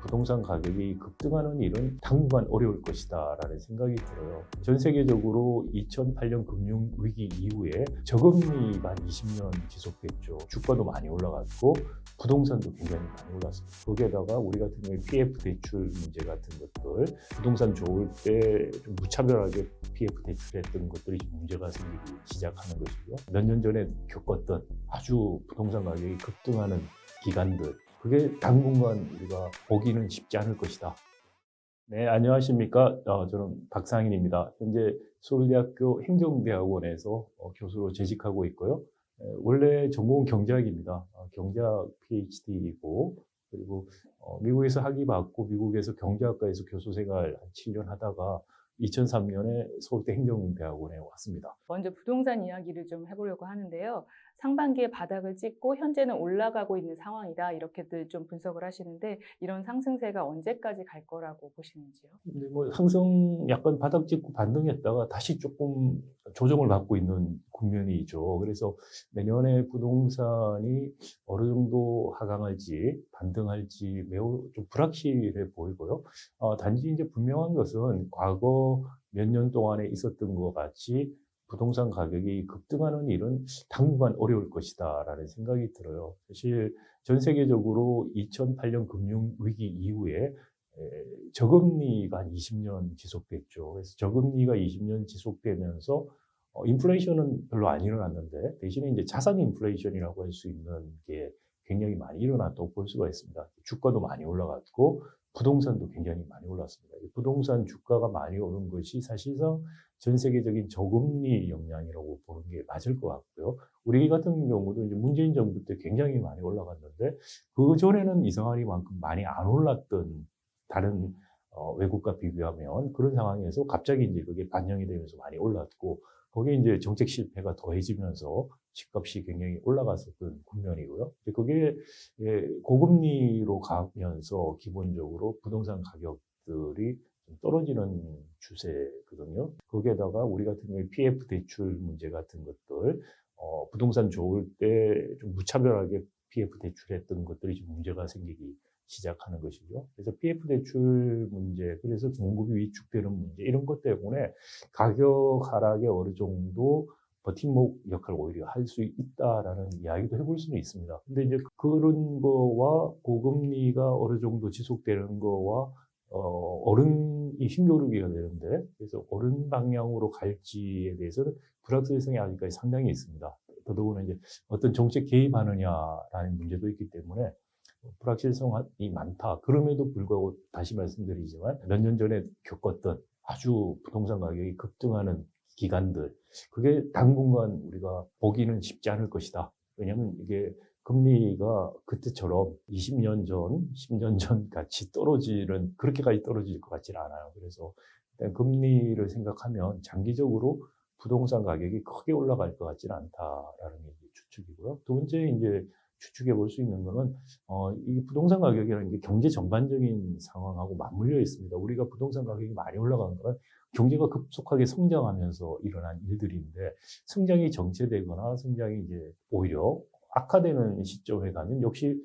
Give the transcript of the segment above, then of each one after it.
부동산 가격이 급등하는 일은 당분간 어려울 것이다라는 생각이 들어요. 전 세계적으로 2008년 금융위기 이후에 저금리가 한 20년 지속됐죠. 주가도 많이 올라갔고 부동산도 굉장히 많이 올랐습니다. 거기에다가 우리 같은 경우에 PF 대출 문제 같은 것들, 부동산 좋을 때 좀 무차별하게 PF 대출했던 것들이 좀 문제가 생기기 시작하는 것이고요. 몇 년 전에 겪었던 아주 부동산 가격이 급등하는 기간들, 그게 당분간 우리가 보기는 쉽지 않을 것이다. 네, 안녕하십니까. 저는 박상인입니다. 현재 서울대학교 행정대학원에서 교수로 재직하고 있고요. 원래 전공은 경제학입니다. 경제학 PhD이고, 그리고 미국에서 학위 받고 미국에서 경제학과에서 교수 생활 한 7년 하다가 2003년에 서울대 행정대학원에 왔습니다. 먼저 부동산 이야기를 좀 해보려고 하는데요. 상반기에 바닥을 찍고 현재는 올라가고 있는 상황이다. 이렇게들 좀 분석을 하시는데 이런 상승세가 언제까지 갈 거라고 보시는지요? 근데 뭐 항상 약간 바닥 찍고 반등했다가 다시 조금 조정을 받고 있는 국면이죠. 그래서 내년에 부동산이 어느 정도 하강할지 반등할지 매우 좀 불확실해 보이고요. 단지 이제 분명한 것은 과거 몇 년 동안에 있었던 것 같이 부동산 가격이 급등하는 일은 당분간 어려울 것이다라는 생각이 들어요. 사실 전 세계적으로 2008년 금융위기 이후에 저금리가 한 20년 지속됐죠. 그래서 저금리가 20년 지속되면서 인플레이션은 별로 안 일어났는데 대신에 이제 자산 인플레이션이라고 할 수 있는 게 굉장히 많이 일어났다고 볼 수가 있습니다. 주가도 많이 올라갔고 부동산도 굉장히 많이 올랐습니다. 부동산 주가가 많이 오른 것이 사실상 전 세계적인 저금리 영향이라고 보는 게 맞을 것 같고요. 우리 같은 경우도 이제 문재인 정부 때 굉장히 많이 올라갔는데 그 전에는 이상하리만큼 많이 안 올랐던 다른 외국과 비교하면 그런 상황에서 갑자기 이제 그게 반영이 되면서 많이 올랐고 거기에 이제 정책 실패가 더해지면서 집값이 굉장히 올라갔었던 국면이고요. 그게 고금리로 가면서 기본적으로 부동산 가격들이 좀 떨어지는 추세거든요. 거기에다가 우리 같은 경우에 PF 대출 문제 같은 것들, 부동산 좋을 때 좀 무차별하게 PF 대출했던 것들이 좀 문제가 생기기 시작하는 것이죠. 그래서 PF 대출 문제, 그래서 공급이 위축되는 문제, 이런 것 때문에 가격 하락에 어느 정도 버팀목 역할을 오히려 할 수 있다라는 이야기도 해볼 수는 있습니다. 근데 이제 그런 거와 고금리가 어느 정도 지속되는 거와 어른이 힘겨루기가 되는데, 그래서 어른 방향으로 갈지에 대해서는 불확실성이 아직까지 상당히 있습니다. 더더구나 이제 어떤 정책 개입하느냐라는 문제도 있기 때문에 불확실성이 많다. 그럼에도 불구하고 다시 말씀드리지만 몇 년 전에 겪었던 아주 부동산 가격이 급등하는 기간들, 그게 당분간 우리가 보기는 쉽지 않을 것이다. 왜냐하면 이게 금리가 그때처럼 20년 전, 10년 전 같이 떨어지는, 그렇게까지 떨어질 것 같지는 않아요. 그래서 일단 금리를 생각하면 장기적으로 부동산 가격이 크게 올라갈 것 같지는 않다라는 게 추측이고요. 두 번째 이제 추측해 볼 수 있는 거는 이 부동산 가격이라는 게 경제 전반적인 상황하고 맞물려 있습니다. 우리가 부동산 가격이 많이 올라가는 건 경제가 급속하게 성장하면서 일어난 일들인데 성장이 정체되거나 성장이 이제 오히려 악화되는 시점에 가면 역시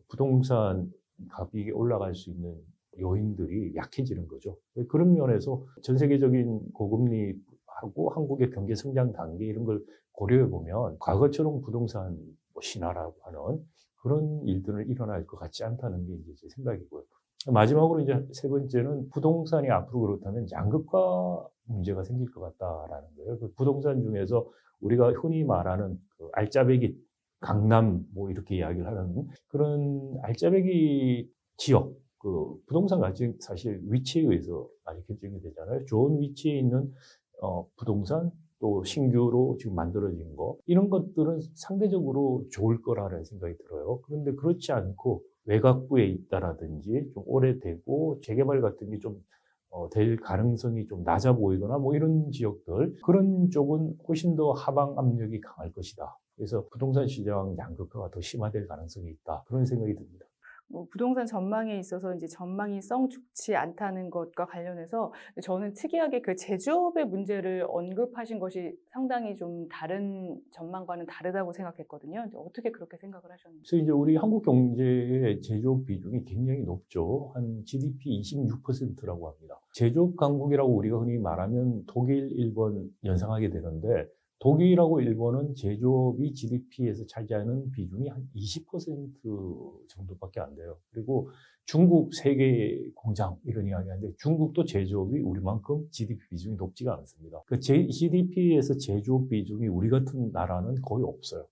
부동산 가격이 올라갈 수 있는 요인들이 약해지는 거죠. 그런 면에서 전 세계적인 고금리하고 한국의 경제 성장 단계 이런 걸 고려해 보면 과거처럼 부동산 신화라고 하는 그런 일들은 일어날 것 같지 않다는 게 이제 제 생각이고요. 마지막으로 이제 세 번째는 부동산이 앞으로 그렇다면 양극화 문제가 생길 것 같다라는 거예요. 그 부동산 중에서 우리가 흔히 말하는 그 알짜배기 강남 뭐 이렇게 이야기를 하는 그런 알짜배기 지역, 그 부동산 가치 사실 위치에 의해서 많이 결정이 되잖아요. 좋은 위치에 있는 부동산 또 신규로 지금 만들어진 거, 이런 것들은 상대적으로 좋을 거라는 생각이 들어요. 그런데 그렇지 않고 외곽부에 있다라든지 좀 오래되고 재개발 같은 게 좀 될 가능성이 좀 낮아 보이거나 뭐 이런 지역들, 그런 쪽은 훨씬 더 하방 압력이 강할 것이다. 그래서 부동산 시장 양극화가 더 심화될 가능성이 있다. 그런 생각이 듭니다. 뭐 부동산 전망에 있어서 이제 전망이 썩 좋지 않다는 것과 관련해서 저는 특이하게 그 제조업의 문제를 언급하신 것이 상당히 좀 다른 전망과는 다르다고 생각했거든요. 근데 어떻게 그렇게 생각을 하셨는지. 그래서 이제 우리 한국 경제의 제조업 비중이 굉장히 높죠. 한 GDP 26%라고 합니다. 제조업 강국이라고 우리가 흔히 말하면 독일, 일본 연상하게 되는데 독일하고 일본은 제조업이 GDP에서 차지하는 비중이 한 20% 정도밖에 안 돼요. 그리고 중국 세계 공장 이런 이야기 하는데 중국도 제조업이 우리만큼 GDP 비중이 높지가 않습니다. 그 GDP에서 제조업 비중이 우리 같은 나라는 거의 없어요.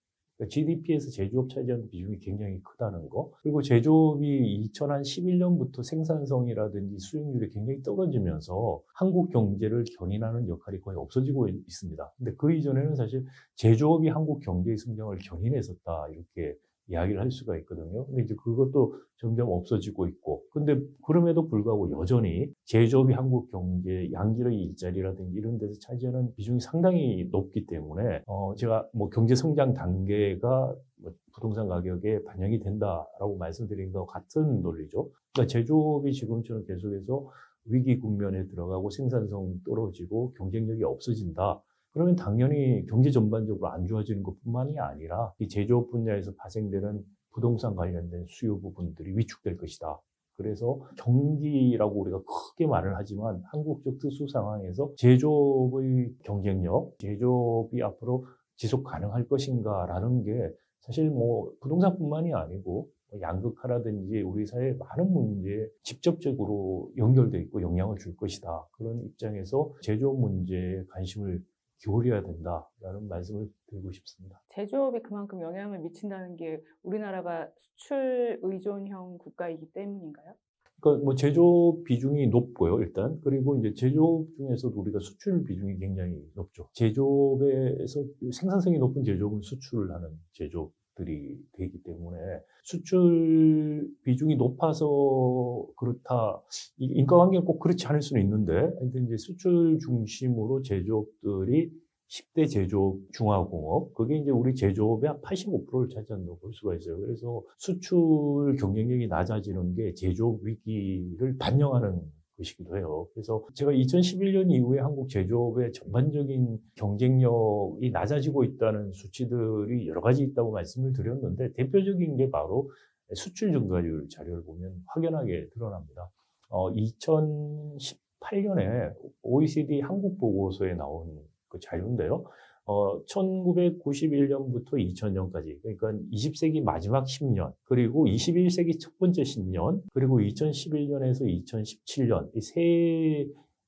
GDP에서 제조업 차지하는 비중이 굉장히 크다는 거. 그리고 제조업이 2011년부터 생산성이라든지 수익률이 굉장히 떨어지면서 한국 경제를 견인하는 역할이 거의 없어지고 있습니다. 근데 그 이전에는 사실 제조업이 한국 경제의 성장을 견인했었다 이렇게 이야기를 할 수가 있거든요. 근데 이제 그것도 점점 없어지고 있고. 근데 그럼에도 불구하고 여전히 제조업이 한국 경제, 양질의 일자리라든지 이런 데서 차지하는 비중이 상당히 높기 때문에, 제가 뭐 경제 성장 단계가 뭐 부동산 가격에 반영이 된다라고 말씀드린 것 같은 논리죠. 그러니까 제조업이 지금처럼 계속해서 위기 국면에 들어가고 생산성 떨어지고 경쟁력이 없어진다. 그러면 당연히 경제 전반적으로 안 좋아지는 것뿐만이 아니라 이 제조업 분야에서 발생되는 부동산 관련된 수요 부분들이 위축될 것이다. 그래서 경기라고 우리가 크게 말을 하지만 한국적 특수 상황에서 제조업의 경쟁력, 제조업이 앞으로 지속 가능할 것인가라는 게 사실 뭐 부동산뿐만이 아니고 양극화라든지 우리 사회의 많은 문제에 직접적으로 연결돼 있고 영향을 줄 것이다. 그런 입장에서 제조업 문제에 관심을 기울여야 된다라는 말씀을 드리고 싶습니다. 제조업이 그만큼 영향을 미친다는 게 우리나라가 수출 의존형 국가이기 때문인가요? 그러니까 뭐 제조업 비중이 높고요, 일단. 그리고 이제 제조업 중에서도 우리가 수출 비중이 굉장히 높죠. 제조업에서 생산성이 높은 제조업은 수출을 하는 제조업들이 되기 때문에 수출 비중이 높아서 그렇다. 인과관계는 꼭 그렇지 않을 수는 있는데, 이제 수출 중심으로 제조업들이 10대 제조업 중화공업, 그게 이제 우리 제조업의 한 85%를 차지한다고 볼 수가 있어요. 그래서 수출 경쟁력이 낮아지는 게 제조업 위기를 반영하는 것이기도 해요. 그래서 제가 2011년 이후에 한국 제조업의 전반적인 경쟁력이 낮아지고 있다는 수치들이 여러 가지 있다고 말씀을 드렸는데 대표적인 게 바로 수출 증가율 자료를 보면 확연하게 드러납니다. 2018년에 OECD 한국 보고서에 나온 그 자료인데요. 1991년부터 2000년까지, 그러니까 20세기 마지막 10년, 그리고 21세기 첫 번째 10년, 그리고 2011년에서 2017년,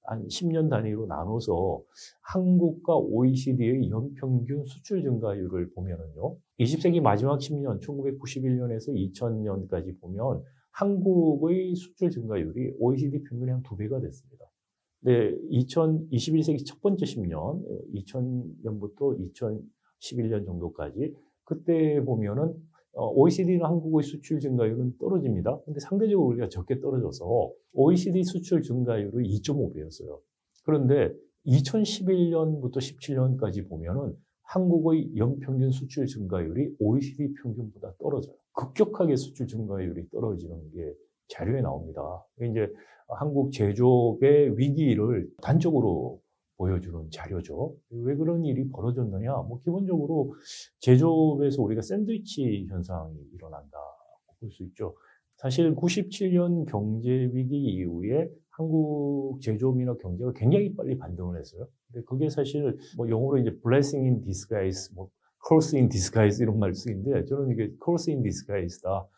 한 10년 단위로 나눠서 한국과 OECD의 연평균 수출 증가율을 보면은요, 20세기 마지막 10년, 1991년에서 2000년까지 보면 한국의 수출 증가율이 OECD 평균의 한 2배가 됐습니다. 네, 21세기 첫 번째 10년, 2000년부터 2011년 정도까지, 그때 보면은, OECD는 한국의 수출 증가율은 떨어집니다. 근데 상대적으로 우리가 적게 떨어져서 OECD 수출 증가율은 2.5배였어요. 그런데 2011년부터 17년까지 보면은 한국의 연평균 수출 증가율이 OECD 평균보다 떨어져요. 급격하게 수출 증가율이 떨어지는 게 자료에 나옵니다. 이제 한국 제조업의 위기를 단적으로 보여주는 자료죠. 왜 그런 일이 벌어졌느냐? 뭐 기본적으로 제조업에서 우리가 샌드위치 현상이 일어난다고 볼 수 있죠. 사실 97년 경제 위기 이후에 한국 제조업이나 경제가 굉장히 빨리 반등을 했어요. 근데 그게 사실 뭐 영어로 이제 blessing in disguise, 뭐 curse in disguise 이런 말 쓰는데 저는 이게 curse in disguise다.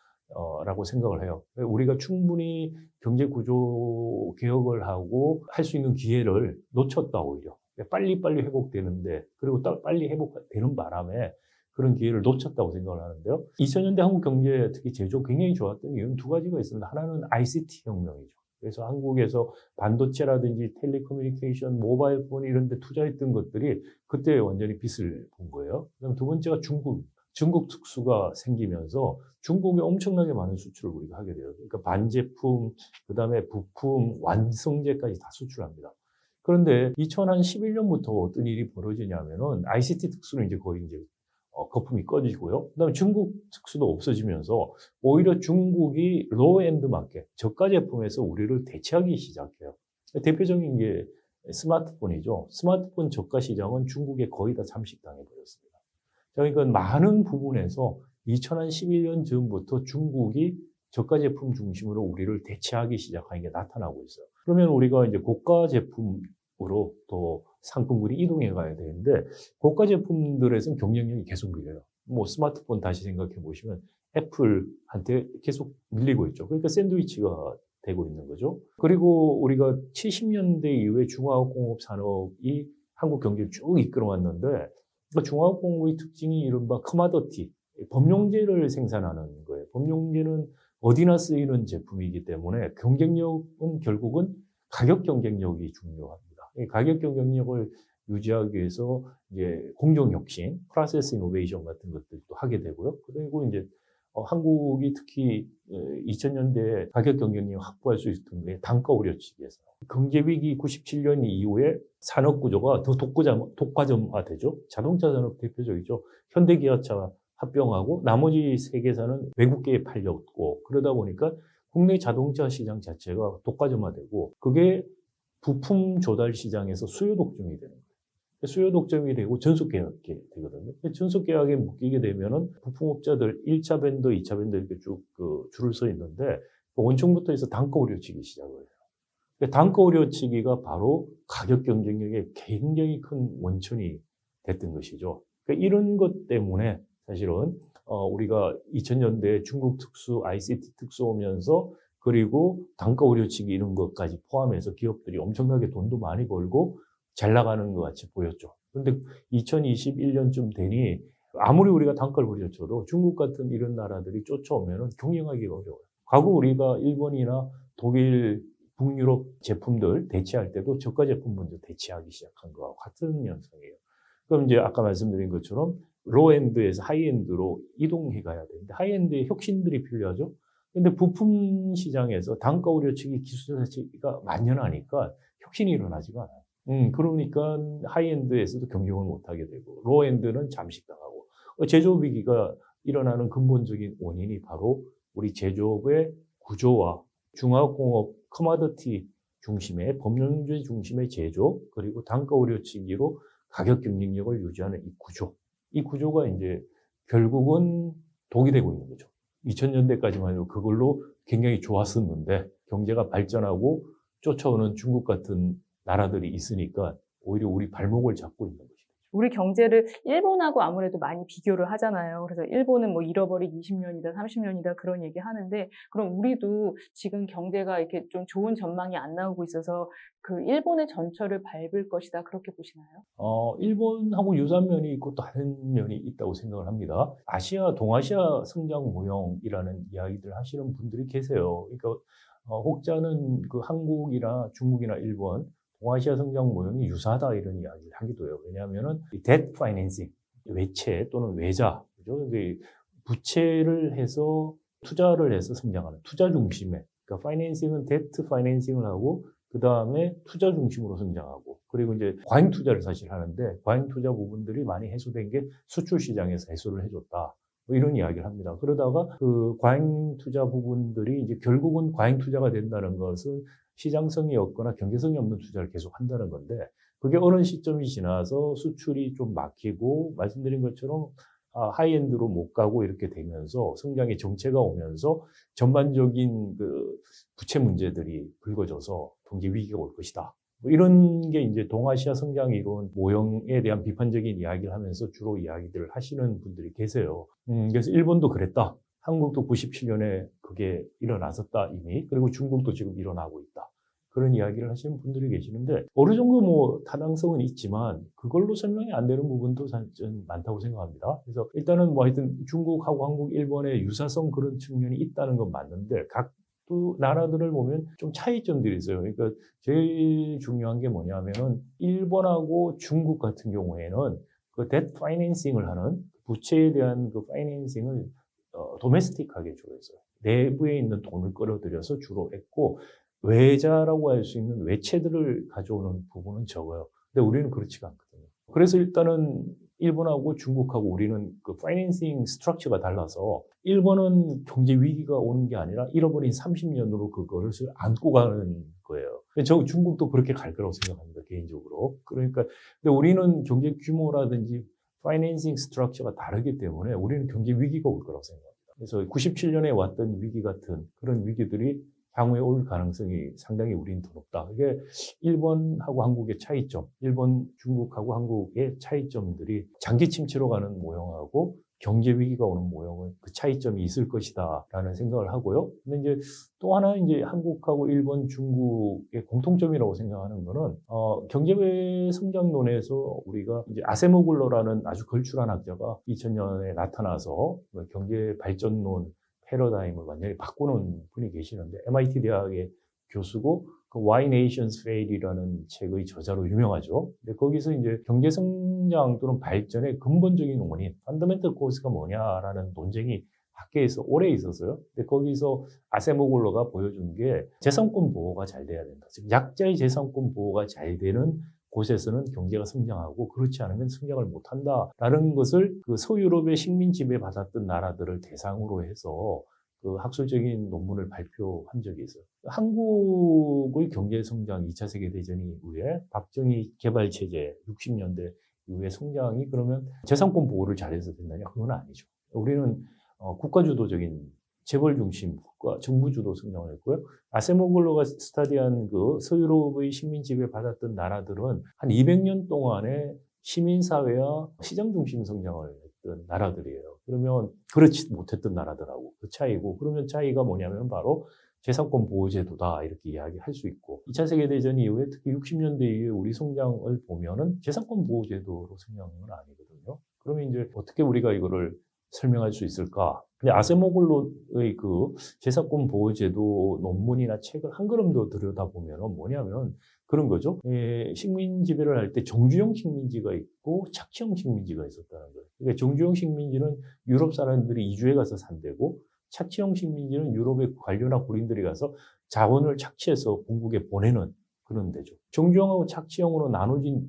라고 생각을 해요. 우리가 충분히 경제 구조 개혁을 하고 할 수 있는 기회를 놓쳤다, 오히려. 빨리빨리 회복되는데, 그리고 빨리 회복되는 바람에 그런 기회를 놓쳤다고 생각을 하는데요. 2000년대 한국 경제, 특히 제조업 굉장히 좋았던 이유는 두 가지가 있습니다. 하나는 ICT 혁명이죠. 그래서 한국에서 반도체라든지 텔레커뮤니케이션, 모바일 폰 이런 데 투자했던 것들이 그때 완전히 빛을 본 거예요. 그다음 두 번째가 중국 특수가 생기면서 중국에 엄청나게 많은 수출을 우리가 하게 돼요. 그러니까 반제품, 그 다음에 부품, 완성제까지 다 수출합니다. 그런데 2011년부터 어떤 일이 벌어지냐면은 ICT 특수는 이제 거의 이제 거품이 꺼지고요. 그다음에 중국 특수도 없어지면서 오히려 중국이 로우엔드 마켓, 저가 제품에서 우리를 대체하기 시작해요. 대표적인 게 스마트폰이죠. 스마트폰 저가 시장은 중국에 거의 다 잠식당해 버렸습니다. 그러니까 많은 부분에서 2011년 전부터 중국이 저가 제품 중심으로 우리를 대체하기 시작하는 게 나타나고 있어요. 그러면 우리가 이제 고가 제품으로 또 상품군이 이동해 가야 되는데 고가 제품들에서는 경쟁력이 계속 밀려요. 뭐 스마트폰 다시 생각해 보시면 애플한테 계속 밀리고 있죠. 그러니까 샌드위치가 되고 있는 거죠. 그리고 우리가 70년대 이후에 중화공업 산업이 한국 경제를 쭉 이끌어왔는데 그러니까 중화공업의 특징이 이른바 커머더티, 법용제를 생산하는 거예요. 법용제는 어디나 쓰이는 제품이기 때문에 경쟁력은 결국은 가격 경쟁력이 중요합니다. 이 가격 경쟁력을 유지하기 위해서 이제 공정혁신, 프로세스 이노베이션 같은 것들도 하게 되고요. 그리고 이제 한국이 특히 2000년대에 가격 경쟁력 확보할 수 있었던 게 단가 우려치기에서 경제위기 97년 이후에 산업 구조가 더 독과점화되죠. 자동차 산업 대표적이죠. 현대기아차 합병하고 나머지 세계사는 외국계에 팔렸고 그러다 보니까 국내 자동차 시장 자체가 독과점화되고 그게 부품 조달 시장에서 수요 독점이 되는 거예요. 수요 독점이 되고 전속 계약이 되거든요. 전속 계약에 묶이게 되면은 부품업자들 1차 벤더, 2차 벤더 이렇게 쭉 줄을 서 있는데 원청부터 해서 단가 우려치기 시작을 해요. 단가 우려치기가 바로 가격 경쟁력의 굉장히 큰 원천이 됐던 것이죠. 그러니까 이런 것 때문에 사실은 우리가 2000년대 중국 특수, ICT 특수 오면서 그리고 단가 우려치기 이런 것까지 포함해서 기업들이 엄청나게 돈도 많이 벌고 잘 나가는 것 같이 보였죠. 그런데 2021년쯤 되니 아무리 우리가 단가를 우려쳐도 중국 같은 이런 나라들이 쫓아오면 경영하기가 어려워요. 과거 우리가 일본이나 독일, 북유럽 제품들 대체할 때도 저가 제품 먼저 대체하기 시작한 것과 같은 현상이에요. 그럼 이제 아까 말씀드린 것처럼 로엔드에서 하이엔드로 이동해 가야 되는데 하이엔드에 혁신들이 필요하죠. 근데 부품 시장에서 단가 우려치기 기술 자체가 만연하니까 혁신이 일어나지가 않아요. 그러니까 하이엔드에서도 경쟁을 못하게 되고 로엔드는 잠식당하고 제조업 위기가 일어나는 근본적인 원인이 바로 우리 제조업의 구조와 중화공업 커머더티 중심의 법령제 중심의 제조 그리고 단가 우려치기로 가격 경쟁력을 유지하는 이 구조. 이 구조가 이제 결국은 독이 되고 있는 거죠. 2000년대까지만 해도 그걸로 굉장히 좋았었는데 경제가 발전하고 쫓아오는 중국 같은 나라들이 있으니까 오히려 우리 발목을 잡고 있는 것이죠. 우리 경제를 일본하고 아무래도 많이 비교를 하잖아요. 그래서 일본은 뭐 잃어버린 20년이다, 30년이다 그런 얘기 하는데 그럼 우리도 지금 경제가 이렇게 좀 좋은 전망이 안 나오고 있어서 그 일본의 전철을 밟을 것이다 그렇게 보시나요? 일본하고 유사한 면이 있고 또 다른 면이 있다고 생각을 합니다. 아시아, 동아시아 성장 모형이라는 이야기들 하시는 분들이 계세요. 그러니까 혹자는 그 한국이나 중국이나 일본 동아시아 성장 모형이 유사하다 이런 이야기를 하기도 해요. 왜냐하면은 debt financing, 외채 또는 외자, 그죠? 부채를 해서 투자를 해서 성장하는 투자 중심의, 그러니까 파이낸싱은 데트 파이낸싱을 하고 그 다음에 투자 중심으로 성장하고 그리고 이제 과잉 투자를 사실 하는데 과잉 투자 부분들이 많이 해소된 게 수출 시장에서 해소를 해줬다. 뭐 이런 이야기를 합니다. 그러다가 그 과잉 투자 부분들이 이제 결국은 과잉 투자가 된다는 것은 시장성이 없거나 경제성이 없는 투자를 계속 한다는 건데 그게 어느 시점이 지나서 수출이 좀 막히고 말씀드린 것처럼 하이엔드로 못 가고 이렇게 되면서 성장의 정체가 오면서 전반적인 그 부채 문제들이 불거져서 경제 위기가 올 것이다. 뭐 이런 게 이제 동아시아 성장 이론 모형에 대한 비판적인 이야기를 하면서 주로 이야기들을 하시는 분들이 계세요. 그래서 일본도 그랬다. 한국도 97년에 그게 일어났었다 이미. 그리고 중국도 지금 일어나고 있다. 그런 이야기를 하시는 분들이 계시는데 어느 정도 뭐 타당성은 있지만 그걸로 설명이 안 되는 부분도 좀 많다고 생각합니다. 그래서 일단은 뭐 하여튼 중국하고 한국, 일본의 유사성 그런 측면이 있다는 건 맞는데 각 또 나라들을 보면 좀 차이점들이 있어요. 그러니까 제일 중요한 게 뭐냐면은 일본하고 중국 같은 경우에는 그 데트 파이낸싱을 하는 부채에 대한 그 파이낸싱을 도메스틱하게 주로 했어요. 내부에 있는 돈을 끌어들여서 주로 했고 외자라고 할 수 있는 외채들을 가져오는 부분은 적어요. 근데 우리는 그렇지가 않거든요. 그래서 일단은 일본하고 중국하고 우리는 그 파이낸싱 스트럭처가 달라서 일본은 경제 위기가 오는 게 아니라 잃어버린 30년으로 그거를 안고 가는 거예요. 저 중국도 그렇게 갈 거라고 생각합니다, 개인적으로. 그러니까 근데 우리는 경제 규모라든지 파이낸싱 스트럭처가 다르기 때문에 우리는 경제 위기가 올 거라고 생각합니다. 그래서 97년에 왔던 위기 같은 그런 위기들이 향후에 올 가능성이 상당히 우리는 더 높다. 이게 일본하고 한국의 차이점, 일본, 중국하고 한국의 차이점들이 장기 침체로 가는 모형하고 경제 위기가 오는 모형은 그 차이점이 있을 것이다라는 생각을 하고요. 근데 이제 또 하나 이제 한국하고 일본, 중국의 공통점이라고 생각하는 거는 경제 성장론에서 우리가 이제 아세모글러라는 아주 걸출한 학자가 2000년에 나타나서 경제 발전론 패러다임을 완전히 바꾸는 분이 계시는데 MIT 대학의 교수고 그 Why Nations Fail이라는 책의 저자로 유명하죠. 근데 거기서 이제 경제 성장 또는 발전의 근본적인 원인, 펀더멘털 코스가 뭐냐라는 논쟁이 학계에서 오래 있었어요. 근데 거기서 아세모글러가 보여준 게 재산권 보호가 잘 돼야 된다. 즉 약자의 재산권 보호가 잘 되는 곳에서는 경제가 성장하고 그렇지 않으면 성장을 못한다라는 것을 그 서유럽의 식민 지배받았던 나라들을 대상으로 해서 그 학술적인 논문을 발표한 적이 있어요. 한국의 경제 성장 2차 세계대전 이후에 박정희 개발체제 60년대 이후에 성장이 그러면 재산권 보호를 잘해서 된다냐? 그건 아니죠. 우리는 국가주도적인 재벌 중심 국가, 정부 주도 성장을 했고요. 아세모글러가 스타디한 그 서유럽의 식민 지배 받았던 나라들은 한 200년 동안에 시민사회와 시장 중심 성장을 했던 나라들이에요. 그러면 그렇지 못했던 나라들하고 그 차이고, 그러면 차이가 뭐냐면 바로 재산권 보호제도다 이렇게 이야기할 수 있고, 2차 세계대전 이후에 특히 60년대 이후에 우리 성장을 보면은 재산권 보호제도로 성장은 아니거든요. 그러면 이제 어떻게 우리가 이거를 설명할 수 있을까? 근데 아세모글러의 그 재산권 보호제도 논문이나 책을 한 걸음 더 들여다보면 뭐냐면 그런 거죠. 식민 지배를 할 때 정주영 식민지가 있고 착취형 식민지가 있었다는 거예요. 그러니까 정주영 식민지는 유럽 사람들이 이주해 가서 산대고, 착취형 식민지는 유럽의 관료나 군인들이 가서 자원을 착취해서 본국에 보내는 그런 데죠. 정주영하고 착취형으로 나눠진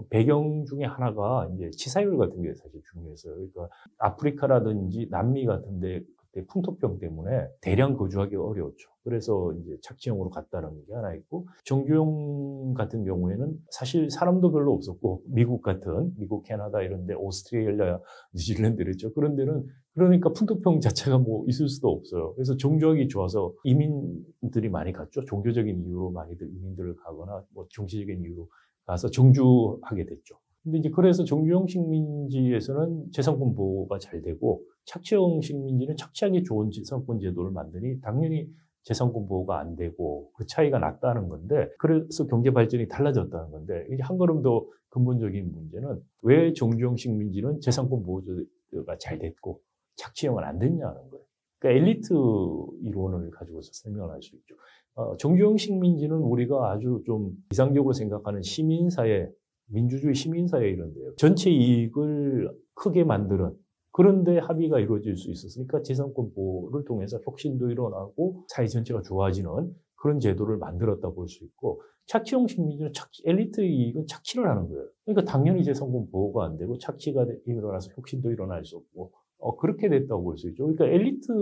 배경 중에 하나가 이제 치사율 같은 게 사실 중요했어요. 그러니까 아프리카라든지 남미 같은데 그때 풍토병 때문에 대량 거주하기 어려웠죠. 그래서 이제 착취형으로 갔다는 게 하나 있고, 정주영 같은 경우에는 사실 사람도 별로 없었고, 미국, 캐나다 이런 데, 오스트레일리아, 뉴질랜드 이랬죠. 그런 데는 그러니까 풍토병 자체가 뭐 있을 수도 없어요. 그래서 정주하기 좋아서 이민들이 많이 갔죠. 종교적인 이유로 많이들 이민들을 가거나 뭐 정치적인 이유로 가서 정주하게 됐죠. 근데 이제 그래서 정주형 식민지에서는 재산권 보호가 잘 되고, 착취형 식민지는 착취하기 좋은 재산권 제도를 만드니 당연히 재산권 보호가 안 되고 그 차이가 났다는 건데, 그래서 경제 발전이 달라졌다는 건데, 이제 한 걸음 더 근본적인 문제는 왜 정주형 식민지는 재산권 보호가 잘 됐고 착취형은 안 됐냐는 거예요. 그러니까 엘리트 이론을 가지고서 설명을 할 수 있죠. 정주영 식민지는 우리가 아주 좀 이상적으로 생각하는 시민사회, 민주주의 시민사회 이런 데요. 전체 이익을 크게 만드는 그런 데 합의가 이루어질 수 있었으니까 재산권 보호를 통해서 혁신도 일어나고 사회 전체가 좋아지는 그런 제도를 만들었다 볼 수 있고, 착취형 식민지는 엘리트 이익은 착취를 하는 거예요. 그러니까 당연히 재산권 보호가 안 되고 착취가 일어나서 혁신도 일어날 수 없고, 그렇게 됐다고 볼 수 있죠. 그러니까 엘리트,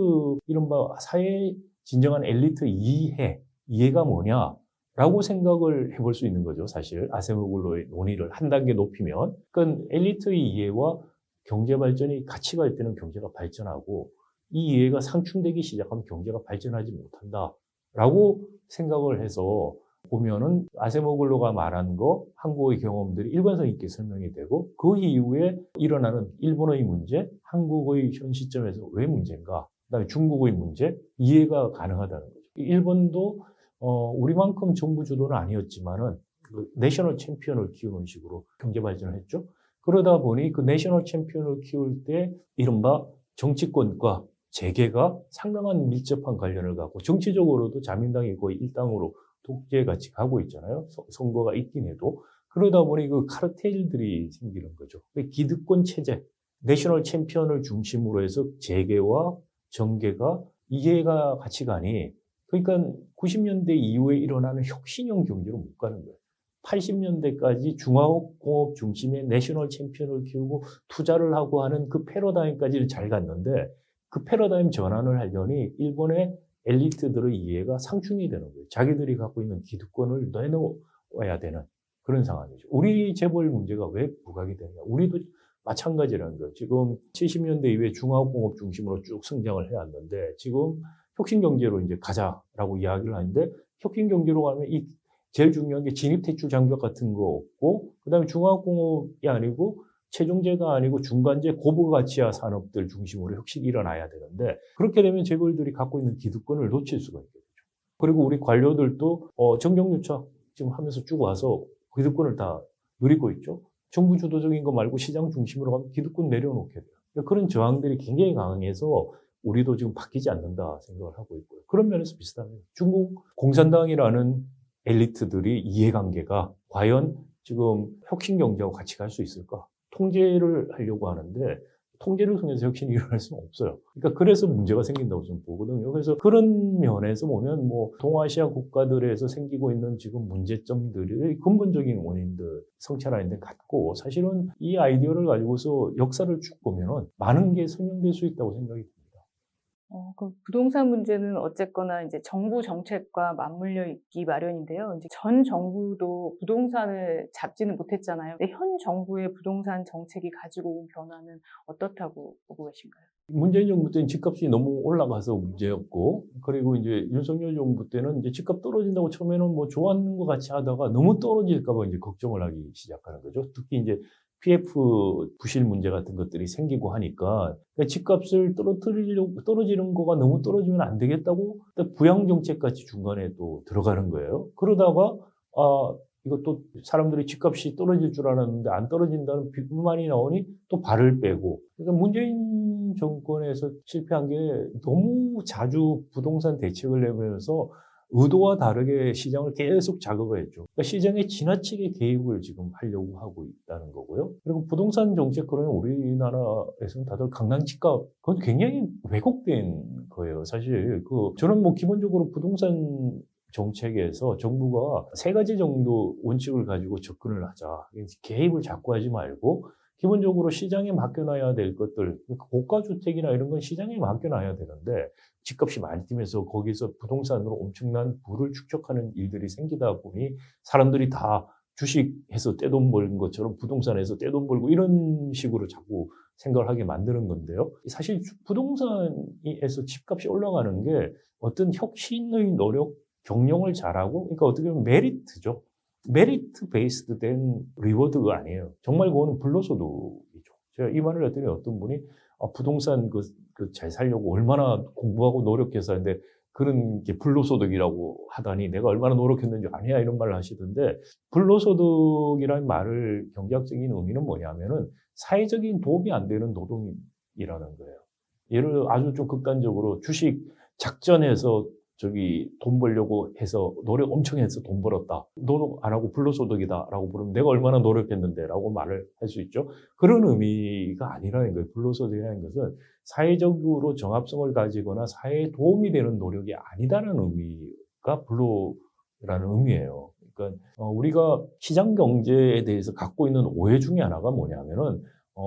이른바 사회 진정한 엘리트 이해가 뭐냐라고 생각을 해볼 수 있는 거죠. 사실 아세모글러의 논의를 한 단계 높이면, 그러니까 엘리트의 이해와 경제 발전이 같이 갈 때는 경제가 발전하고, 이 이해가 상충되기 시작하면 경제가 발전하지 못한다라고 생각을 해서 보면은 아세모글러가 말한 거, 한국의 경험들이 일관성 있게 설명이 되고, 그 이후에 일어나는 일본의 문제, 한국의 현 시점에서 왜 문제인가, 그다음에 중국의 문제, 이해가 가능하다는 거죠. 일본도 우리만큼 정부 주도는 아니었지만은 그 내셔널 챔피언을 키우는 식으로 경제 발전을 했죠. 그러다 보니 그 내셔널 챔피언을 키울 때 이른바 정치권과 재계가 상당한 밀접한 관련을 갖고, 정치적으로도 자민당이 거의 일당으로 독재같이 가고 있잖아요. 선거가 있긴 해도. 그러다 보니 그 카르텔들이 생기는 거죠. 기득권 체제, 내셔널 챔피언을 중심으로 해서 재계와 정계가 이해가 같이 가니, 그러니까 90년대 이후에 일어나는 혁신형 경제로 못 가는 거예요. 80년대까지 중화공업 중심의 내셔널 챔피언을 키우고 투자를 하고 하는 그 패러다임까지는 잘 갔는데 그 패러다임 전환을 하려니 일본의 엘리트들의 이해가 상충이 되는 거예요. 자기들이 갖고 있는 기득권을 내놓아야 되는 그런 상황이죠. 우리 재벌 문제가 왜 부각이 되냐. 우리도 마찬가지라는 거예요. 지금 70년대 이후에 중화공업 중심으로 쭉 성장을 해왔는데 지금 혁신경제로 이제 가자라고 이야기를 하는데 혁신경제로 가면 이 제일 중요한 게 진입대출 장벽 같은 거 없고 그다음에 중화공업이 아니고 최종재가 아니고 중간재 고부가치화 산업들 중심으로 혁신이 일어나야 되는데 그렇게 되면 재벌들이 갖고 있는 기득권을 놓칠 수가 있게 되죠. 그리고 우리 관료들도 정경유착 지금 하면서 쭉 와서 기득권을 다 누리고 있죠. 정부 주도적인 거 말고 시장 중심으로 가면 기득권 내려놓게 돼요. 그러니까 그런 저항들이 굉장히 강해서 우리도 지금 바뀌지 않는다 생각을 하고 있고요. 그런 면에서 비슷합니다. 중국 공산당이라는 엘리트들이 이해관계가 과연 지금 혁신경제하고 같이 갈 수 있을까? 통제를 하려고 하는데 통제를 통해서 혁신이 일어날 수는 없어요. 그러니까 그래서 문제가 생긴다고 저는 보거든요. 그래서 그런 면에서 보면 뭐 동아시아 국가들에서 생기고 있는 지금 문제점들의 근본적인 원인들 성찰하는 데 같고 사실은 이 아이디어를 가지고서 역사를 쭉 보면은 많은 게 설명될 수 있다고 생각이 듭니다. 그 부동산 문제는 어쨌거나 이제 정부 정책과 맞물려 있기 마련인데요. 이제 전 정부도 부동산을 잡지는 못했잖아요. 근데 현 정부의 부동산 정책이 가지고 온 변화는 어떻다고 보고 계신가요? 문재인 정부 때는 집값이 너무 올라가서 문제였고, 그리고 이제 윤석열 정부 때는 이제 집값 떨어진다고 처음에는 뭐 좋아하는 것 같이 하다가 너무 떨어질까봐 이제 걱정을 하기 시작하는 거죠. 특히 이제 PF 부실 문제 같은 것들이 생기고 하니까 집값을 떨어지는 거가 너무 떨어지면 안 되겠다고 부양 정책 같이 중간에 또 들어가는 거예요. 그러다가 이것도 사람들이 집값이 떨어질 줄 알았는데 안 떨어진다는 비판이 나오니 또 발을 빼고. 그러니까 문재인 정권에서 실패한 게 너무 자주 부동산 대책을 내면서 의도와 다르게 시장을 계속 자극했죠. 그러니까 시장에 지나치게 개입을 지금 하려고 하고 있다는 거고요. 그리고 부동산 정책 그러면 우리나라에서는 다들 강남 집값 그건 굉장히 왜곡된 거예요. 사실 저는 뭐 기본적으로 부동산 정책에서 정부가 세 가지 정도 원칙을 가지고 접근을 하자. 개입을 자꾸 하지 말고 기본적으로 시장에 맡겨놔야 될 것들, 고가주택이나 이런 건 시장에 맡겨놔야 되는데 집값이 많이 뛰면서 거기서 부동산으로 엄청난 부를 축적하는 일들이 생기다 보니 사람들이 다 주식해서 떼돈 버는 것처럼 부동산에서 떼돈 벌고 이런 식으로 자꾸 생각을 하게 만드는 건데요. 사실 부동산에서 집값이 올라가는 게 어떤 혁신의 노력, 경영을 잘하고, 그러니까 어떻게 보면 메리트죠. 메리트 베이스드 된 리워드가 아니에요. 정말 그거는 불로소득이죠. 제가 이 말을 했더니 어떤 분이 부동산 잘 살려고 얼마나 공부하고 노력해서 하는데 그런 게 불로소득이라고 하다니 내가 얼마나 노력했는지 아니야 이런 말을 하시던데 불로소득이라는 말을 경제학적인 의미는 뭐냐면은 사회적인 도움이 안 되는 노동이라는 거예요. 예를 들어 아주 좀 극단적으로 주식 작전해서 돈 벌려고 해서 노력 엄청 해서 돈 벌었다. 노력 안 하고 불로소득이다라고 부르면 내가 얼마나 노력했는데라고 말을 할 수 있죠. 그런 의미가 아니라는 거예요. 불로소득이라는 것은 사회적으로 정합성을 가지거나 사회에 도움이 되는 노력이 아니다라는 의미가 불로라는 의미예요. 그러니까 우리가 시장 경제에 대해서 갖고 있는 오해 중에 하나가 뭐냐면은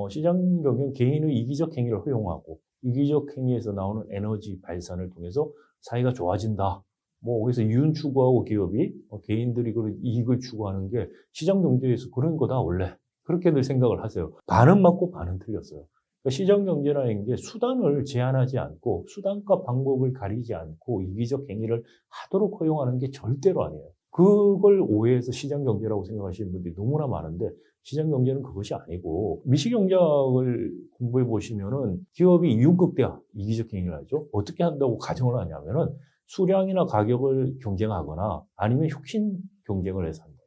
시장 경제는 개인의 이기적 행위를 허용하고 이기적 행위에서 나오는 에너지 발산을 통해서 사회가 좋아진다. 뭐, 그래서 이윤 추구하고 기업이 개인들이 그런 이익을 추구하는 게 시장 경제에서 그런 거다, 원래. 그렇게들 생각을 하세요. 반은 맞고 반은 틀렸어요. 그러니까 시장 경제라는 게 수단을 제한하지 않고 수단과 방법을 가리지 않고 이기적 행위를 하도록 허용하는 게 절대로 아니에요. 그걸 오해해서 시장 경제라고 생각하시는 분들이 너무나 많은데 시장 경제는 그것이 아니고 미시경제학을 공부해 보시면은 기업이 이윤극대화, 이기적 행위를 하죠. 어떻게 한다고 가정을 하냐면은 수량이나 가격을 경쟁하거나 아니면 혁신 경쟁을 해서 한다.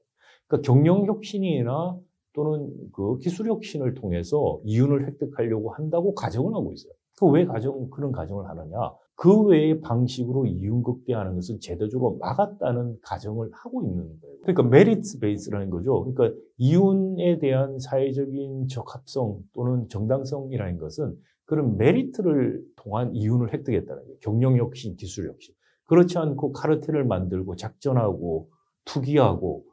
그러니까 경영 혁신이나 또는 기술 혁신을 통해서 이윤을 획득하려고 한다고 가정을 하고 있어요. 왜 그런 가정을 하느냐? 그 외의 방식으로 이윤 극대화하는 것은 제도적으로 막았다는 가정을 하고 있는 거예요. 그러니까 메리트 베이스라는 거죠. 그러니까 이윤에 대한 사회적인 적합성 또는 정당성이라는 것은 그런 메리트를 통한 이윤을 획득했다는 거예요. 경영 혁신, 기술 혁신. 그렇지 않고 카르텔을 만들고 작전하고 투기하고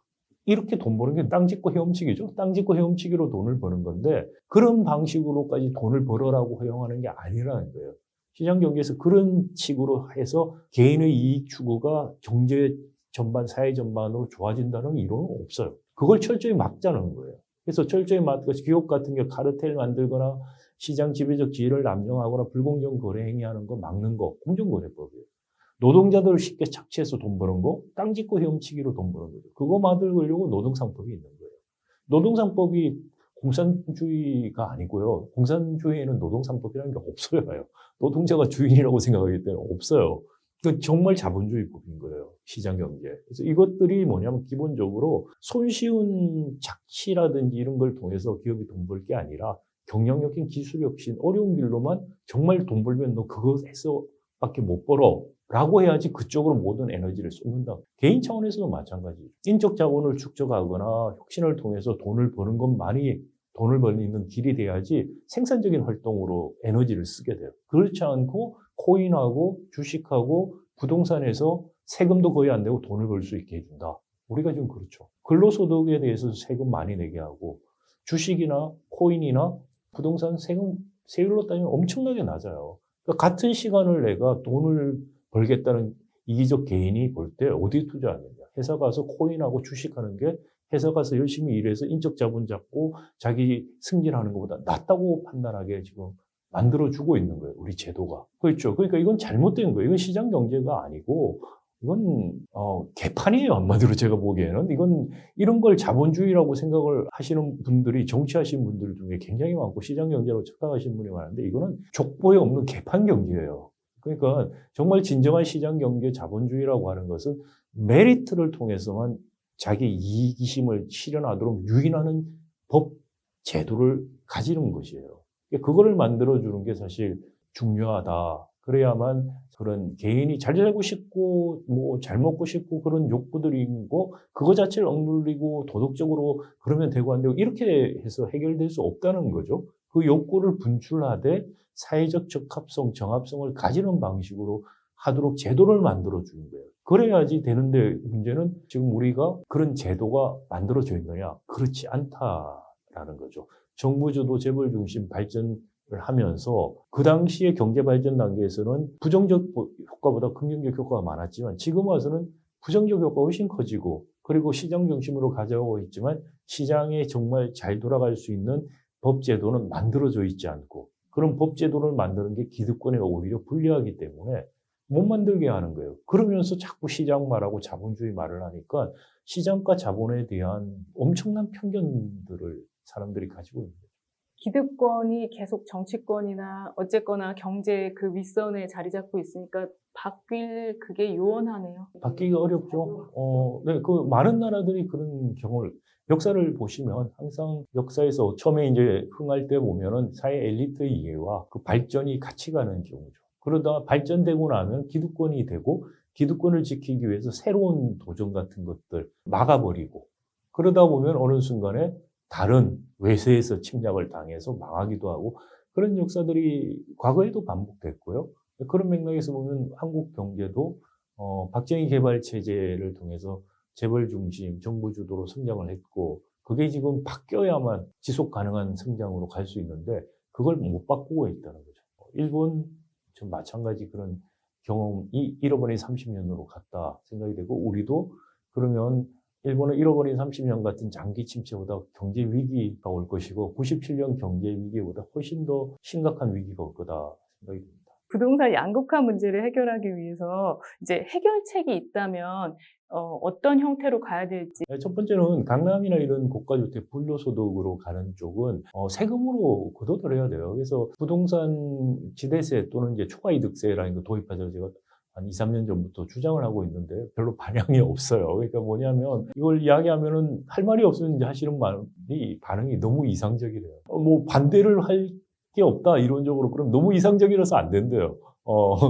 이렇게 돈 버는 게 땅 짓고 헤엄치기죠. 땅 짓고 헤엄치기로 돈을 버는 건데 그런 방식으로까지 돈을 벌어라고 허용하는 게 아니라는 거예요. 시장 경제에서 그런 식으로 해서 개인의 이익 추구가 경제 전반, 사회 전반으로 좋아진다는 이론은 없어요. 그걸 철저히 막자는 거예요. 그래서 철저히 막고 기업 같은 게 카르텔 만들거나 시장 지배적 지위를 남용하거나 불공정 거래 행위하는 거 막는 거 공정거래법이에요. 노동자들을 쉽게 착취해서 돈 버는 거, 땅 짓고 헤엄치기로 돈 버는 거죠. 그거 막으려고 노동상법이 있는 거예요. 노동상법이 공산주의가 아니고요. 공산주의에는 노동상법이라는 게 없어요. 노동자가 주인이라고 생각하기 때문에 없어요. 그 정말 자본주의법인 거예요. 시장 경제. 그래서 이것들이 뭐냐면 기본적으로 손쉬운 착취라든지 이런 걸 통해서 기업이 돈 벌 게 아니라 경영력인 기술혁신, 어려운 길로만 정말 돈 벌면 너 그거 해서 밖에 못 벌어. 라고 해야지 그쪽으로 모든 에너지를 쏟는다. 개인 차원에서도 마찬가지. 인적 자본을 축적하거나 혁신을 통해서 돈을 버는 것만이 돈을 벌는 길이 돼야지 생산적인 활동으로 에너지를 쓰게 돼요. 그렇지 않고 코인하고 주식하고 부동산에서 세금도 거의 안 내고 돈을 벌 수 있게 해준다. 우리가 지금 그렇죠. 근로소득에 대해서 세금 많이 내게 하고 주식이나 코인이나 부동산 세금, 세율로 따지면 엄청나게 낮아요. 그러니까 같은 시간을 내가 돈을 벌겠다는 이기적 개인이 볼 때 어디에 투자하느냐. 회사 가서 코인하고 주식하는 게 회사 가서 열심히 일해서 인적 자본 잡고 자기 승진하는 것보다 낫다고 판단하게 지금 만들어주고 있는 거예요. 우리 제도가. 그렇죠. 그러니까 이건 잘못된 거예요. 이건 시장 경제가 아니고 이건 개판이에요. 한마디로 제가 보기에는. 이건 이런 걸 자본주의라고 생각을 하시는 분들이 정치하시는 분들 중에 굉장히 많고 시장 경제로 착각하시는 분이 많은데 이거는 족보에 없는 개판 경제예요. 그러니까 정말 진정한 시장 경제 자본주의라고 하는 것은 메리트를 통해서만 자기 이익심을 실현하도록 유인하는 법 제도를 가지는 것이에요. 그거를 만들어주는 게 사실 중요하다. 그래야만 그런 개인이 잘 살고 싶고 뭐 잘 먹고 싶고 그런 욕구들이 있고 그거 자체를 억누르고 도덕적으로 그러면 되고 안 되고 이렇게 해서 해결될 수 없다는 거죠. 그 욕구를 분출하되 사회적 적합성, 정합성을 가지는 방식으로 하도록 제도를 만들어주는 거예요. 그래야지 되는데 문제는 지금 우리가 그런 제도가 만들어져 있느냐? 그렇지 않다라는 거죠. 정부주도 재벌 중심 발전을 하면서 그 당시에 경제 발전 단계에서는 부정적 효과보다 긍정적 효과가 많았지만 지금 와서는 부정적 효과가 훨씬 커지고 그리고 시장 중심으로 가져가고 있지만 시장에 정말 잘 돌아갈 수 있는 법제도는 만들어져 있지 않고 그런 법제도를 만드는 게 기득권에 오히려 불리하기 때문에 못 만들게 하는 거예요. 그러면서 자꾸 시장 말하고 자본주의 말을 하니까 시장과 자본에 대한 엄청난 편견들을 사람들이 가지고 있는 거예요. 기득권이 계속 정치권이나 어쨌거나 경제 그 윗선에 자리 잡고 있으니까 바뀔 그게 요원하네요. 바뀌기가 어렵죠. 네, 그 많은 나라들이 그런 경우를 역사를 보시면 항상 역사에서 처음에 이제 흥할 때 보면은 사회 엘리트의 이해와 그 발전이 같이 가는 경우죠. 그러다 발전되고 나면 기득권이 되고 기득권을 지키기 위해서 새로운 도전 같은 것들 막아버리고 그러다 보면 어느 순간에 다른 외세에서 침략을 당해서 망하기도 하고 그런 역사들이 과거에도 반복됐고요. 그런 맥락에서 보면 한국 경제도 박정희 개발 체제를 통해서 재벌 중심, 정부 주도로 성장을 했고 그게 지금 바뀌어야만 지속 가능한 성장으로 갈 수 있는데 그걸 못 바꾸고 있다는 거죠. 일본 좀 마찬가지 그런 경험이 잃어버린 30년으로 갔다 생각이 되고 우리도 그러면 일본은 잃어버린 30년 같은 장기 침체보다 경제 위기가 올 것이고 97년 경제 위기보다 훨씬 더 심각한 위기가 올 거다 생각이 듭니다. 부동산 양극화 문제를 해결하기 위해서 이제 해결책이 있다면 어떤 형태로 가야 될지. 첫 번째는 강남이나 이런 고가주택 불로소득으로 가는 쪽은 세금으로 걷어들여야 돼요. 그래서 부동산 지대세 또는 이제 초과이득세라는 거 도입하자고 제가 한 2, 3년 전부터 주장을 하고 있는데 별로 반향이 없어요. 그러니까 뭐냐면 이걸 이야기하면은 할 말이 없으면 이제 하시는 말이 반응이 너무 이상적이래요. 뭐 반대를 할 게 없다 이론적으로 그럼 너무 이상적이라서 안 된대요.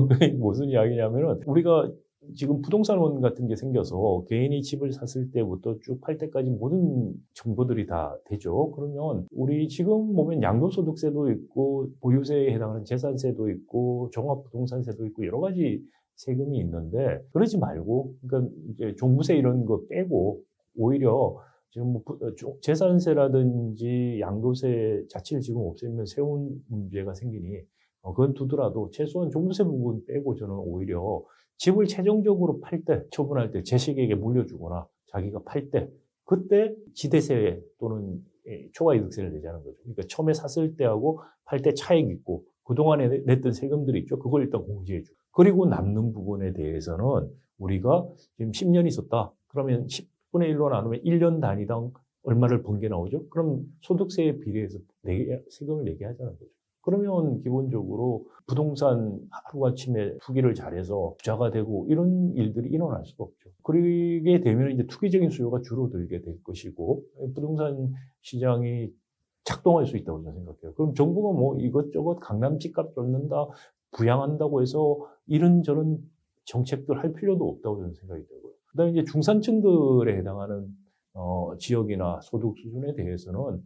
그게 무슨 이야기냐면은 우리가 지금 부동산원 같은 게 생겨서 개인이 집을 샀을 때부터 쭉 팔 때까지 모든 정보들이 다 되죠. 그러면 우리 지금 보면 양도소득세도 있고 보유세에 해당하는 재산세도 있고 종합부동산세도 있고 여러 가지 세금이 있는데 그러지 말고 그러니까 이제 종부세 이런 거 빼고 오히려 지금 뭐 재산세라든지 양도세 자체를 지금 없애면 세운 문제가 생기니 그건 두더라도 최소한 종부세 부분 빼고 저는 오히려 집을 최종적으로 팔 때, 처분할 때 재식에게 물려주거나 자기가 팔 때 그때 지대세 또는 초과이득세를 내자는 거죠. 그러니까 처음에 샀을 때하고 팔 때 차익 있고 그동안에 냈던 세금들이 있죠. 그걸 일단 공제해 주고 그리고 남는 부분에 대해서는 우리가 지금 10년 있었다. 그러면 10분의 1로 나누면 1년 단위당 얼마를 번 게 나오죠? 그럼 소득세에 비례해서 세금을 내게 하자는 거죠. 그러면 기본적으로 부동산 하루아침에 투기를 잘해서 부자가 되고 이런 일들이 일어날 수가 없죠. 그러게 되면 이제 투기적인 수요가 줄어들게 될 것이고 부동산 시장이 작동할 수 있다고 저는 생각해요. 그럼 정부가 뭐 이것저것 강남 집값 쫓는다, 부양한다고 해서 이런저런 정책들 할 필요도 없다고 저는 생각이 들고요. 그다음에 이제 중산층들에 해당하는 지역이나 소득 수준에 대해서는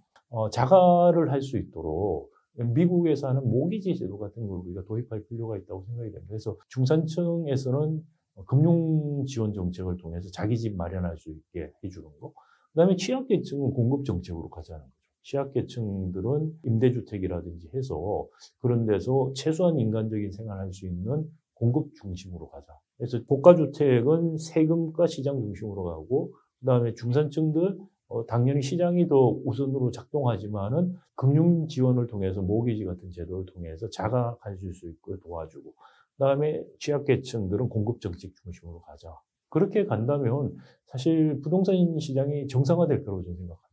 자가를 할 수 있도록 미국에서 하는 모기지 제도 같은 걸 우리가 도입할 필요가 있다고 생각이 됩니다. 그래서 중산층에서는 금융 지원 정책을 통해서 자기 집 마련할 수 있게 해주는 거. 그다음에 취약계층은 공급 정책으로 가자는 거죠. 취약계층들은 임대주택이라든지 해서 그런 데서 최소한 인간적인 생활을 할 수 있는 공급 중심으로 가자. 그래서 고가주택은 세금과 시장 중심으로 가고 그다음에 중산층들 당연히 시장이 더 우선으로 작동하지만은 금융 지원을 통해서 모기지 같은 제도를 통해서 자가 가질 수 있고 도와주고 그다음에 취약계층들은 공급 정책 중심으로 가자. 그렇게 간다면 사실 부동산 시장이 정상화될 거라고 저는 생각합니다.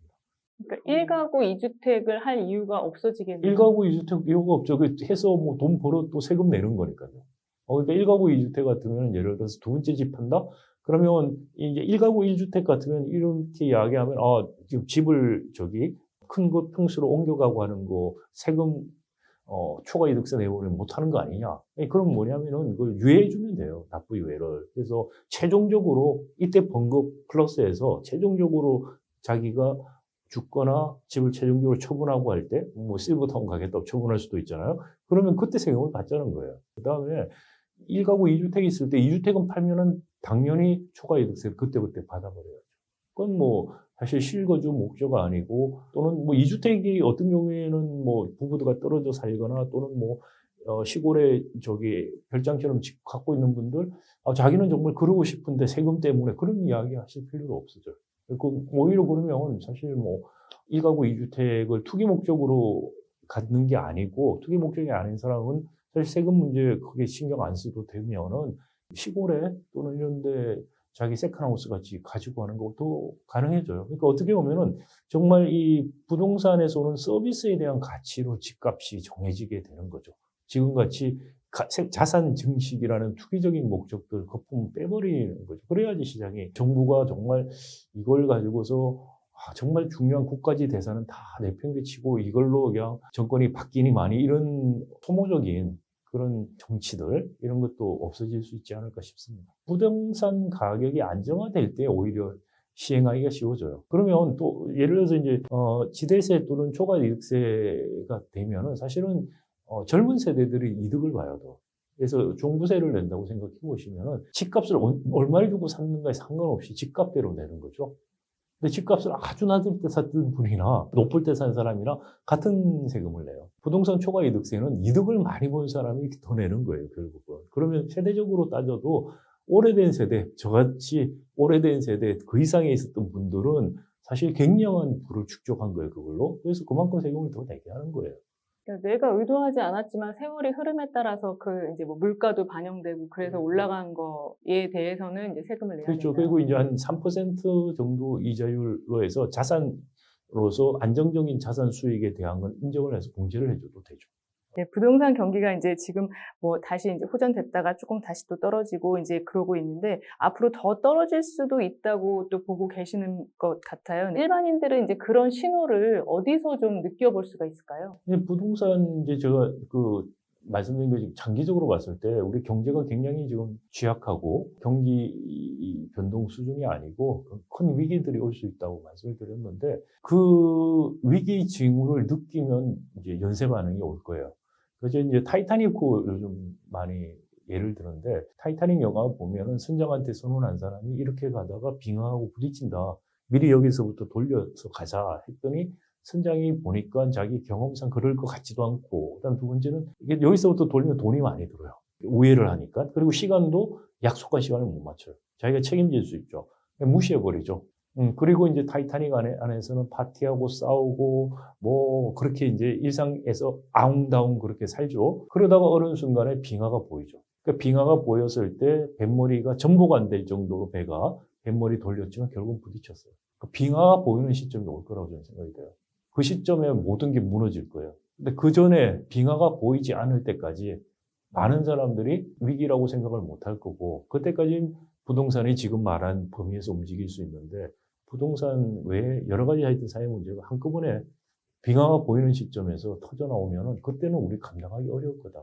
그러니까 1가구 2주택을 할 이유가 없어지겠네요. 1가구 2주택 이유가 없죠. 그 해서 뭐 돈 벌어 또 세금 내는 거니까요. 그러니까 1가구 2주택 같으면 예를 들어서 두 번째 집 한다? 그러면 이제 1가구 1주택 같으면 이렇게 이야기하면 지금 집을 큰 거 평수로 옮겨가고 하는 거 세금 초과이득세 내고는 못 하는 거 아니냐? 그럼 뭐냐면은 그걸 유예해 주면 돼요. 납부 유예를. 그래서 최종적으로 이때 번 거 플러스해서 최종적으로 자기가 죽거나 집을 최종적으로 처분하고 할 때 뭐 실버타운 가겠다고 처분할 수도 있잖아요. 그러면 그때 세금을 받자는 거예요. 그다음에 1가구 2주택 있을 때 2주택은 팔면은 당연히 초과이득세를 그때그때 받아버려야죠. 그건 뭐 사실 실거주 목조가 아니고 또는 뭐 2주택이 어떤 경우에는 뭐 부부가 떨어져 살거나 또는 뭐 시골에 별장처럼 집 갖고 있는 분들 자기는 정말 그러고 싶은데 세금 때문에 그런 이야기 하실 필요도 없어져. 오히려 그러면 사실 뭐 1가구 2주택을 투기 목적으로 갖는 게 아니고 투기 목적이 아닌 사람은 사실 세금 문제 크게 신경 안 써도 되면은 시골에 또는 이런 데 자기 세컨하우스 같이 가지고 하는 것도 가능해져요. 그러니까 어떻게 보면은 정말 이 부동산에서 오는 서비스에 대한 가치로 집값이 정해지게 되는 거죠. 지금같이 자산 증식이라는 투기적인 목적들 거품 빼버리는 거죠. 그래야지 시장이 정부가 정말 이걸 가지고서 정말 중요한 국가지 대사는 다 내팽개치고 이걸로 그냥 정권이 바뀌니만이 이런 소모적인 그런 정치들 이런 것도 없어질 수 있지 않을까 싶습니다. 부동산 가격이 안정화될 때 오히려 시행하기가 쉬워져요. 그러면 또 예를 들어서 이제 지대세 또는 초과이득세가 되면은 사실은 젊은 세대들이 이득을 봐요. 더. 그래서 종부세를 낸다고 생각해 보시면은 집값을 얼마를 주고 샀는가에 상관없이 집값대로 내는 거죠. 근데 집값을 아주 낮을 때 샀던 분이나 높을 때 산 사람이나 같은 세금을 내요. 부동산 초과이득세는 이득을 많이 본 사람이 더 내는 거예요, 결국은. 그러면 세대적으로 따져도 오래된 세대, 저같이 오래된 세대 그 이상에 있었던 분들은 사실 굉장한 부를 축적한 거예요, 그걸로. 그래서 그만큼 세금을 더 내게 하는 거예요. 그러니까 내가 의도하지 않았지만 세월이 흐름에 따라서 이제 뭐 물가도 반영되고 그래서 올라간 거에 대해서는 이제 세금을 내야 그렇죠. 된다. 그리고 이제 한 3% 정도 이자율로 해서 자산으로서 안정적인 자산 수익에 대한 건 인정을 해서 공제를 해줘도 되죠. 네, 부동산 경기가 이제 지금 뭐 다시 이제 호전됐다가 조금 다시 또 떨어지고 이제 그러고 있는데 앞으로 더 떨어질 수도 있다고 또 보고 계시는 것 같아요. 일반인들은 이제 그런 신호를 어디서 좀 느껴볼 수가 있을까요? 근데 부동산 이제 제가 말씀드린 거 지금 장기적으로 봤을 때 우리 경제가 굉장히 지금 취약하고 경기 변동 수준이 아니고 큰 위기들이 올 수 있다고 말씀을 드렸는데 그 위기 징후를 느끼면 이제 연쇄 반응이 올 거예요. 그래서 이제 타이타닉호 요즘 많이 예를 드는데 타이타닉 영화 보면은 선장한테 선언한 사람이 이렇게 가다가 빙하하고 부딪힌다. 미리 여기서부터 돌려서 가자 했더니 선장이 보니까 자기 경험상 그럴 것 같지도 않고, 그다음 두 번째는 이게 여기서부터 돌면 돈이 많이 들어요. 우회를 하니까. 그리고 시간도 약속한 시간을 못 맞춰요. 자기가 책임질 수 있죠. 무시해버리죠. 그리고 이제 타이타닉 안에서는 파티하고 싸우고, 뭐, 그렇게 이제 일상에서 아웅다웅 그렇게 살죠. 그러다가 어느 순간에 빙하가 보이죠. 그 빙하가 보였을 때 뱃머리가 전보가 안 될 정도로 배가 뱃머리 돌렸지만 결국은 부딪혔어요. 그 빙하가 보이는 시점이 올 거라고 저는 생각이 돼요. 그 시점에 모든 게 무너질 거예요. 근데 그 전에 빙하가 보이지 않을 때까지 많은 사람들이 위기라고 생각을 못 할 거고, 그때까지 부동산이 지금 말한 범위에서 움직일 수 있는데, 부동산 외에 여러 가지 하여튼 사회 문제가 한꺼번에 빙하가 보이는 시점에서 터져 나오면은 그때는 우리 감당하기 어려울 거다.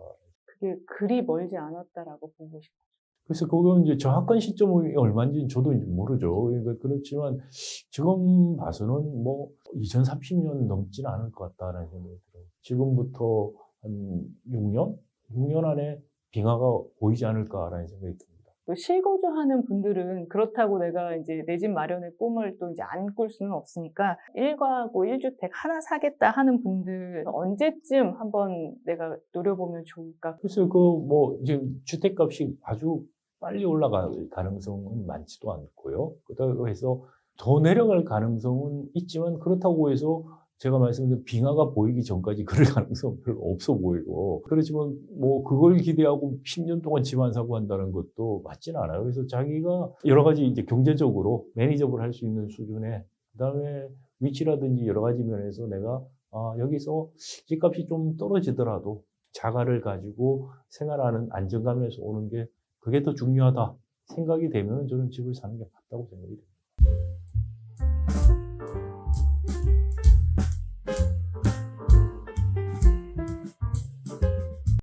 그게 그리 멀지 않았다라고 보고 싶어요. 그래서 그건 이제 정확한 시점이 얼마인지는 저도 이제 모르죠. 그러니까 그렇지만 지금 봐서는 뭐 2030년 넘지는 않을 것 같다는 생각이 들어요. 지금부터 한 6년? 6년 안에 빙하가 보이지 않을까라는 생각이 듭니다. 또 실거주하는 분들은 그렇다고 내가 이제 내 집 마련의 꿈을 또 이제 안 꿀 수는 없으니까 1가구 1주택 하나 사겠다 하는 분들 언제쯤 한번 내가 노려보면 좋을까? 그래서 그 뭐 지금 주택값이 아주 빨리 올라갈 가능성은 많지도 않고요. 그렇다고 해서 더 내려갈 가능성은 있지만, 그렇다고 해서 제가 말씀드린 빙하가 보이기 전까지 그럴 가능성은 별로 없어 보이고, 그렇지만 뭐 그걸 기대하고 10년 동안 집 안 사고 한다는 것도 맞지는 않아요. 그래서 자기가 여러 가지 이제 경제적으로 매니저블 할 수 있는 수준에, 그다음에 위치라든지 여러 가지 면에서 내가 여기서 집값이 좀 떨어지더라도 자가를 가지고 생활하는 안정감에서 오는 게, 그게 더 중요하다 생각이 되면 저는 집을 사는 게 맞다고 생각이 됩니다.